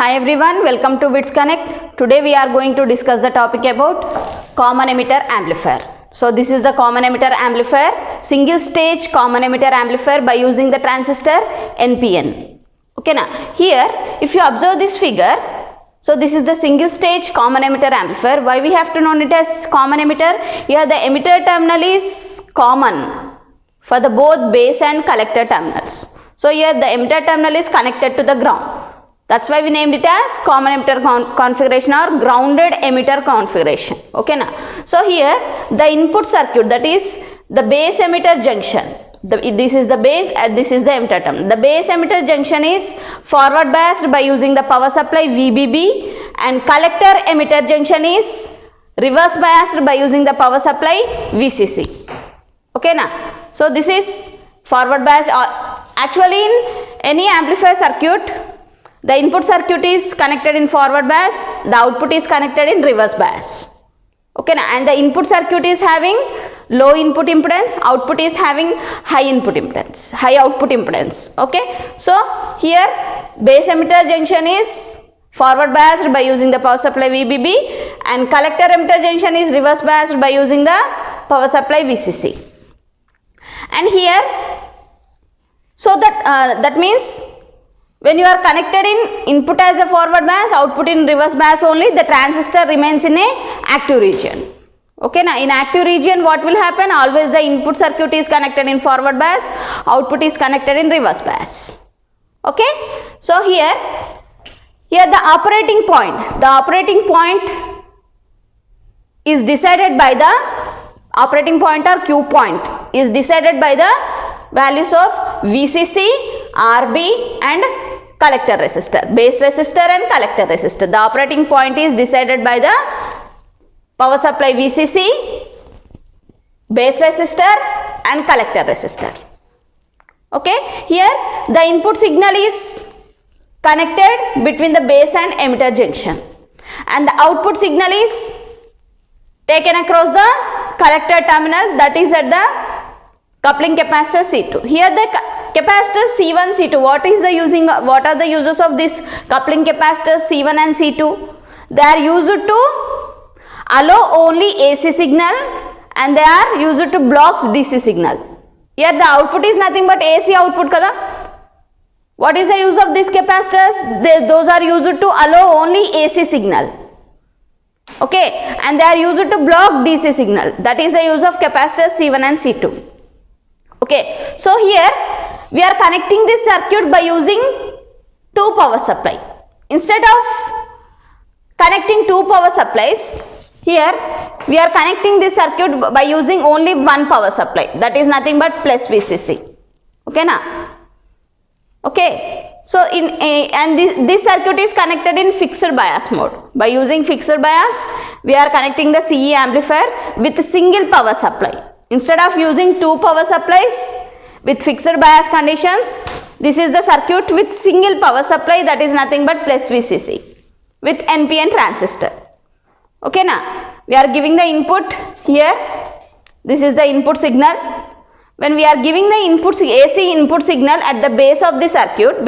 Hi everyone, welcome to WITS Connect. Today we are going to discuss the topic about common emitter amplifier. So this is the common emitter amplifier, single stage common emitter amplifier by using the transistor NPN. Okay now, here if you observe this figure, so this is the single stage common emitter amplifier. Why we have to know it as common emitter? Here the emitter terminal is common for the both base and collector terminals. So here the emitter terminal is connected to the ground. That's why we named it as common emitter configuration or grounded emitter configuration. Okay now. So here the input circuit, that is the base emitter junction. This is the base and this is the emitter terminal. The base emitter junction is forward biased by using the power supply VBB, and collector emitter junction is reverse biased by using the power supply VCC. Okay now. So this is forward bias. Actually in any amplifier circuit, the input circuit is connected in forward bias, the output is connected in reverse bias. Okay now, and the input circuit is having low input impedance, output is having high input impedance, high output impedance. Okay, so here base emitter junction is forward biased by using the power supply VBB, and collector emitter junction is reverse biased by using the power supply VCC. And here, so that means when you are connected in input as a forward bias, output in reverse bias only, the transistor remains in a active region. Okay now, in active region what will happen? Always the input circuit is connected in forward bias, output is connected in reverse bias. Okay, so here the operating point is decided by the operating point or Q point is decided by the values of VCC, RB and collector resistor, base resistor and collector resistor. The operating point is decided by the power supply VCC, base resistor and collector resistor. Okay, here the input signal is connected between the base and emitter junction, and the output signal is taken across the collector terminal, that is at the coupling capacitor C2. Here the capacitor C1, C2. What are the uses of this coupling capacitors C1 and C2? They are used to allow only AC signal and they are used to blocks DC signal. Here the output is nothing but AC output kada. What is the use of these capacitors? Those are used to allow only AC signal. Okay, and they are used to block DC signal. That is the use of capacitors C1 and C2. Okay, so here we are connecting this circuit by using two power supply. Instead of connecting two power supplies, here we are connecting this circuit by using only one power supply, that is nothing but plus VCC. Okay na? Okay, so this circuit is connected in fixed bias mode. By using fixed bias, we are connecting the CE amplifier with a single power supply. Instead of using two power supplies with fixed bias conditions, this is the circuit with single power supply, that is nothing but plus VCC with NPN transistor. Okay now, we are giving the input here. This is the input signal. When we are giving the AC input signal at the base of the circuit,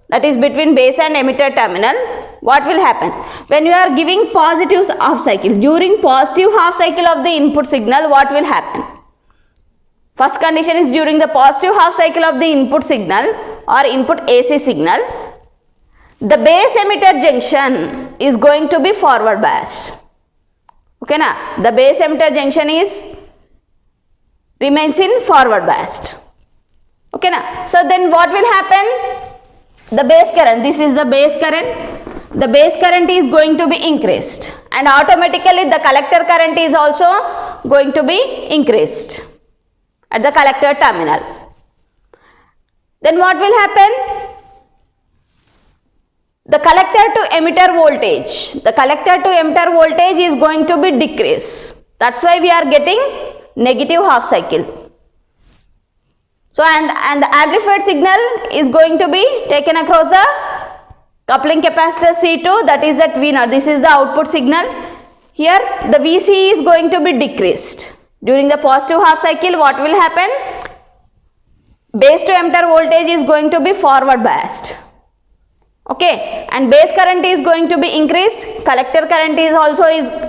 that is between base and emitter terminal, what will happen? When you are giving positive half cycle, during positive half cycle of the input signal, what will happen? First condition is during the positive half cycle of the input signal or input AC signal, the base emitter junction is going to be forward biased. Okay na? The base emitter junction remains in forward biased. Okay na? So then what will happen? The base current, this is the base current. The base current is going to be increased, and automatically the collector current is also going to be increased at the collector terminal. Then what will happen? The collector to emitter voltage is going to be decreased. That's why we are getting negative half cycle. So and the amplified signal is going to be taken across the coupling capacitor C2, that is at V0. This is the output signal. Here the VC is going to be decreased. During the positive half cycle, what will happen? Base to emitter voltage is going to be forward biased. Okay, and base current is going to be increased, collector current is also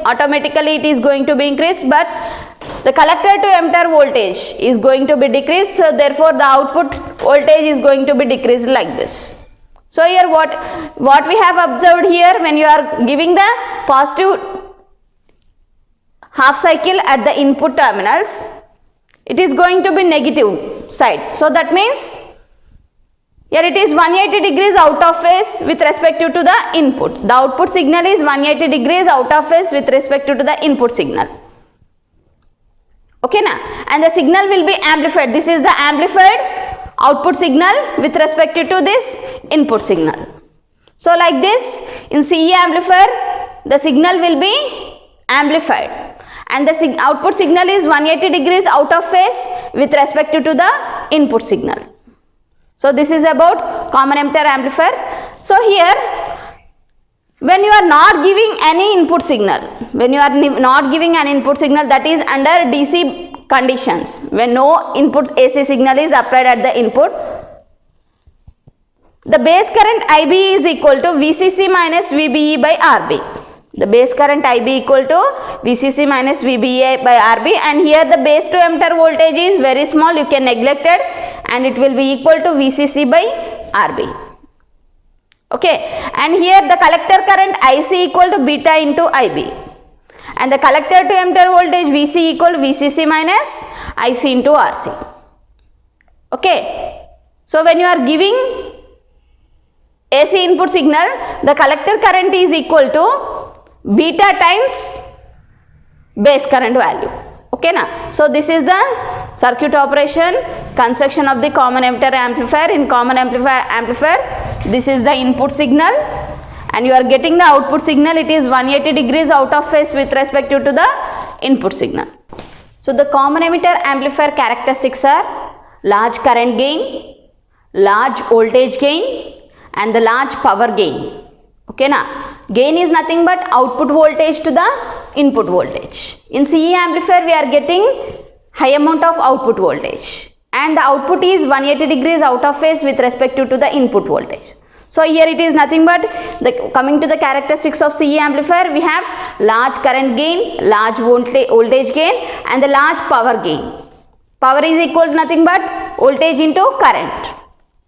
automatically it is going to be increased, but the collector to emitter voltage is going to be decreased, so therefore the output voltage is going to be decreased like this. So here what we have observed here, when you are giving the positive half cycle at the input terminals, it is going to be negative side. So that means here it is 180 degrees out of phase with respect to the input. The output signal is 180 degrees out of phase with respect to the input signal. Okay na? And the signal will be amplified. This is the amplified output signal with respect to this input signal. So like this, in CE amplifier, the signal will be amplified. And the output signal is 180 degrees out of phase with respect to the input signal. So this is about common emitter amplifier. So here, when you are not giving any input signal, that is under DC conditions, when no input AC signal is applied at the input, the base current IB is equal to VCC minus VBE by RB. The base current IB equal to VCC minus VBE by RB, and here the base to emitter voltage is very small, you can neglect it, and it will be equal to VCC by RB. Okay, and here the collector current IC equal to beta into IB, and the collector to emitter voltage VC equal to VCC minus IC into RC. Okay, so when you are giving AC input signal, the collector current is equal to beta times base current value. Okay na? So this is the circuit operation, construction of the common emitter amplifier. In common amplifier, this is the input signal, and you are getting the output signal. It is 180 degrees out of phase with respect to the input signal. So the common emitter amplifier characteristics are large current gain, large voltage gain, and the large power gain. Okay na? Gain is nothing but output voltage to the input voltage. In CE amplifier, we are getting high amount of output voltage, and the output is 180 degrees out of phase with respect to the input voltage. So here it is nothing but coming to the characteristics of CE amplifier, we have large current gain, large voltage gain, and the large power gain. Power is equal to nothing but voltage into current,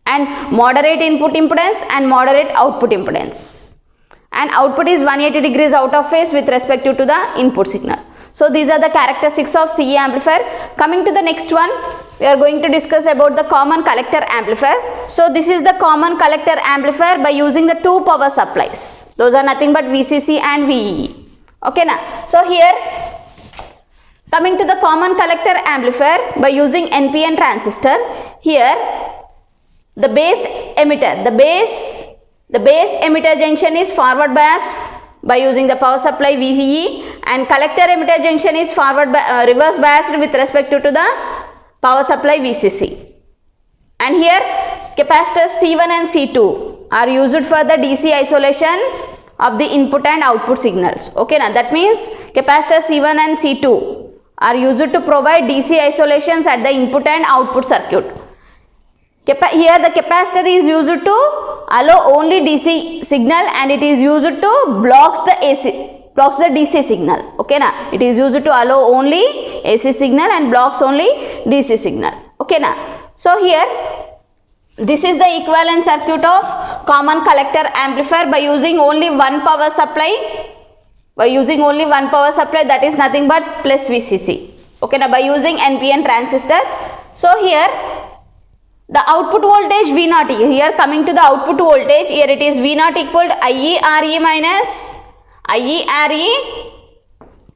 and moderate input impedance and moderate output impedance. And output is 180 degrees out of phase with respect to the input signal. So these are the characteristics of CE amplifier. Coming to the next one, we are going to discuss about the common collector amplifier. So this is the common collector amplifier by using the two power supplies. Those are nothing but VCC and VEE. Okay na? So here, coming to the common collector amplifier by using NPN transistor, here the base emitter, the base emitter junction is forward biased by using the power supply VCE, and collector emitter junction is reverse biased with respect to the power supply VCC. And here capacitors C1 and C2 are used for the DC isolation of the input and output signals. Okay now, that means capacitors C1 and C2 are used to provide DC isolations at the input and output circuit. Here the capacitor is used to allow only DC signal, and it is used to blocks the DC signal. Okay na? It is used to allow only AC signal and blocks only DC signal. Okay na? So here this is the equivalent circuit of common collector amplifier by using only one power supply. That is nothing but plus VCC. Okay na? By using NPN transistor. So here the output voltage V0, here coming to the output voltage, here it is V0 equal to IE minus IE,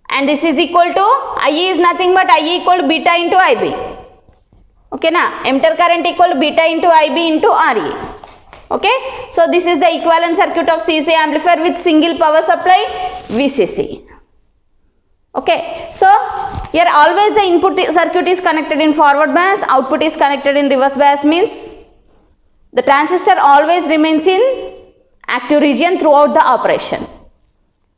and this is equal to IE is nothing but IE equal to beta into IB. Okay na? Emitter current equal to beta into IB into RE. Okay, so this is the equivalent circuit of CC amplifier with single power supply VCC. Okay, so here always the input circuit is connected in forward bias, output is connected in reverse bias, means the transistor always remains in active region throughout the operation.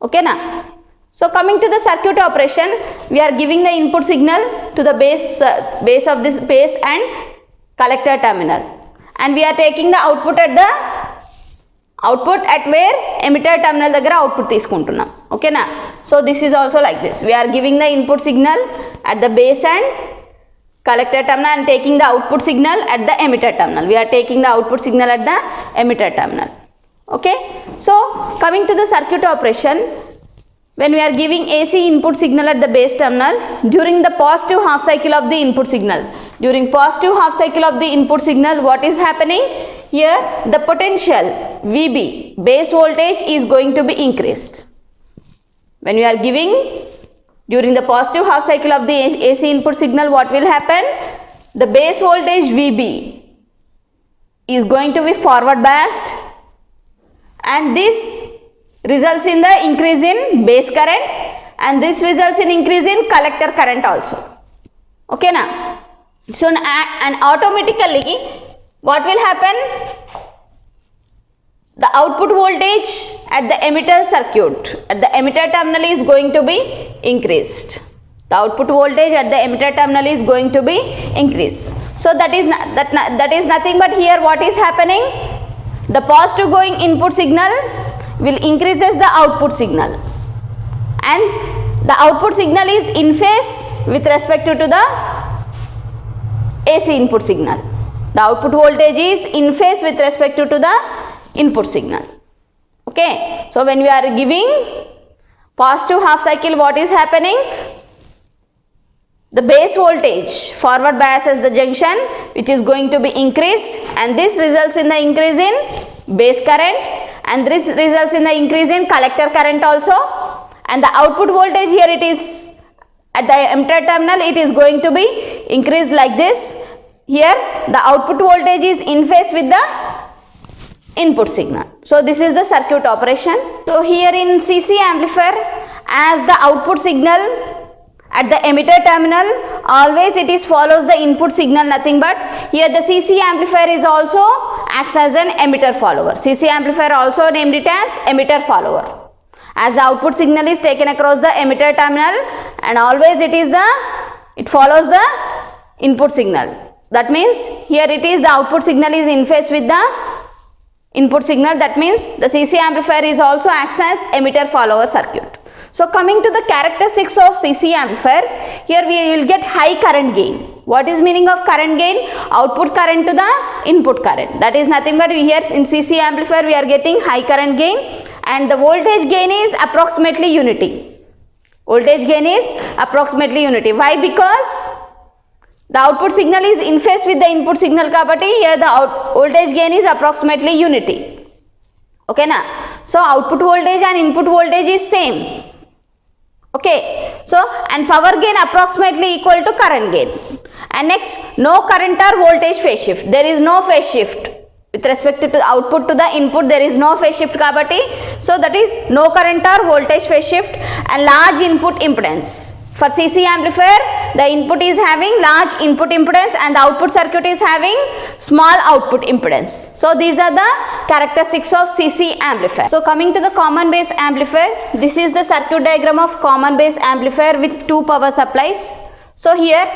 Okay na? So coming to the circuit operation, we are giving the input signal to the base of this base and collector terminal, and we are taking the output at the output at where emitter terminal దగ్గర output తీసుకుంటున్నాం. ఓకేనా? So this is also like this. We are giving the input signal at the base and collector terminal and taking the output signal at the emitter terminal. We are taking the output signal at the emitter terminal. Okay? So coming to the circuit operation, when we are giving AC input signal at the base terminal, during the positive half cycle of the input signal, during positive half cycle of the input signal, what is happening? Here the potential VB, base voltage, is going to be increased. When we are giving during the positive half cycle of the AC input signal, what will happen? The base voltage VB is going to be forward biased, and this results in the increase in base current, and this results in increase in collector current also. Okay na? So and automatically what will happen? The output voltage at the emitter circuit, at the emitter terminal, is going to be increased. The output voltage at the emitter terminal is going to be increased. So that is nothing but here what is happening? The positive going input signal will increases the output signal, and the output signal is in phase with respect to the AC input signal. The output voltage is in phase with respect to the input signal. Okay, so when we are giving positive half cycle, what is happening? The base voltage forward biases the junction, which is going to be increased, and this results in the increase in base current, and this results in the increase in collector current also, and the output voltage here, it is at the emitter terminal, it is going to be increased like this. Here the output voltage is in phase with the input signal. So this is the circuit operation. So here in CC amplifier, as the output signal at the emitter terminal, always it is follows the input signal, nothing but here the CC amplifier is also acts as an emitter follower. CC amplifier also named it as emitter follower, as the output signal is taken across the emitter terminal, and always it follows the input signal. That means here it is the output signal is in phase with the input signal. That means the CC amplifier is also acts as emitter follower circuit. So coming to the characteristics of CC amplifier, here we will get high current gain. What is meaning of current gain? Output current to the input current. That is nothing but here in CC amplifier we are getting high current gain, and the voltage gain is approximately unity. Voltage gain is approximately unity. Why? Because the output signal is in phase with the input signal kabatti, here the voltage gain is approximately unity. Okay na? So output voltage and input voltage is same. Okay, so and power gain approximately equal to current gain. And next, no current or voltage phase shift. There is no phase shift with respect to the output to the input. There is no phase shift kabatti, so that is no current or voltage phase shift. And large input impedance. For CC amplifier, the input is having large input impedance and the output circuit is having small output impedance. So these are the characteristics of CC amplifier. So coming to the common base amplifier, this is the circuit diagram of common base amplifier with two power supplies. So here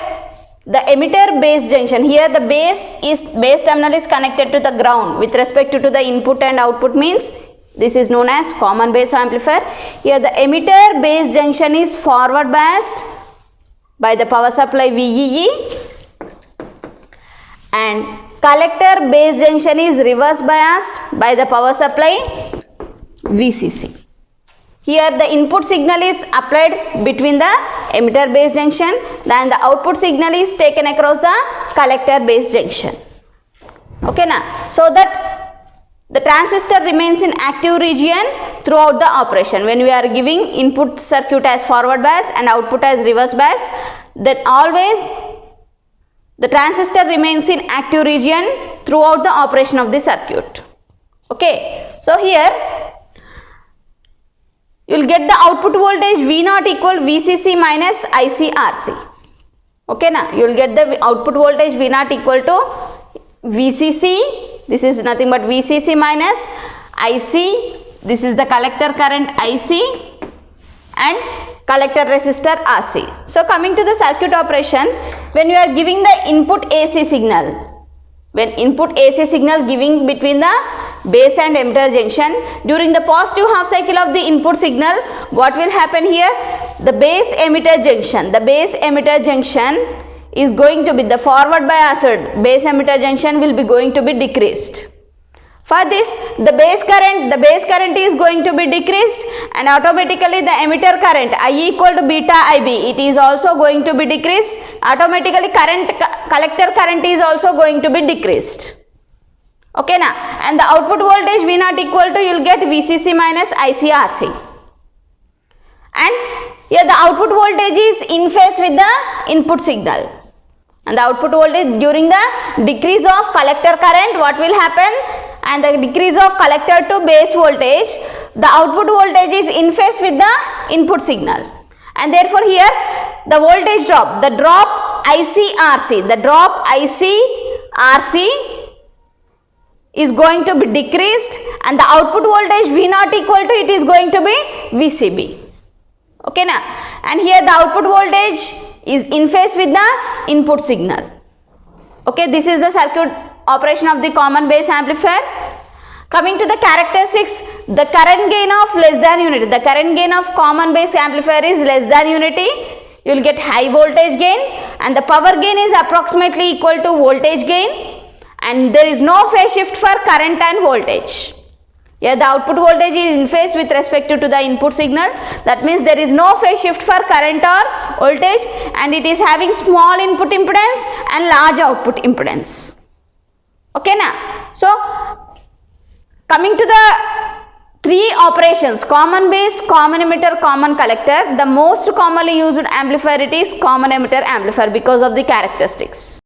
the emitter base junction, here the base terminal is connected to the ground with respect to the input and output, means this is known as common base amplifier. Here the emitter base junction is forward biased by the power supply VEE, and collector base junction is reverse biased by the power supply VCC. Here the input signal is applied between the emitter base junction, then the output signal is taken across the collector base junction. Okay na? So that the transistor remains in active region throughout the operation. When we are giving input circuit as forward bias and output as reverse bias, then always the transistor remains in active region throughout the operation of the circuit. Okay, so here you will get the output voltage V0 equal VCC minus ICRC. Okay na? You will get the output voltage V0 equal to VCC, this is nothing but VCC minus IC, this is the collector current IC and collector resistor RC. So coming to the circuit operation, when you are giving the input AC signal, when input AC signal giving between the base and emitter junction. During the positive half cycle of the input signal, what will happen here? The base emitter junction is going to be the forward biased base emitter junction will be going to be decreased. For this, the base current is going to be decreased, and automatically the emitter current I equal to beta IB, it is also going to be decreased. Automatically collector current is also going to be decreased. Okay na? And the output voltage V0 equal to, you will get VCC minus ICRC. And here the output voltage is in phase with the input signal. And the output voltage during the decrease of collector current, what will happen? And the decrease of collector to base voltage, the output voltage is in phase with the input signal. And therefore here the voltage drop, the drop ICRC is going to be decreased, and the output voltage V0 equal to, it is going to be VCB. Okay na? And here the output voltage is in phase with the input signal. Okay, this is the circuit operation of the common base amplifier. Coming to the characteristics, the current gain of less than unity. The current gain of common base amplifier is less than unity. You will get high voltage gain, and the power gain is approximately equal to voltage gain, and there is no phase shift for current and voltage. Here the output voltage is in phase with respect to the input signal. That means there is no phase shift for current or voltage, and it is having small input impedance and large output impedance. Okay na? So coming to the three operations, common base, common emitter, common collector, the most commonly used amplifier, it is common emitter amplifier because of the characteristics.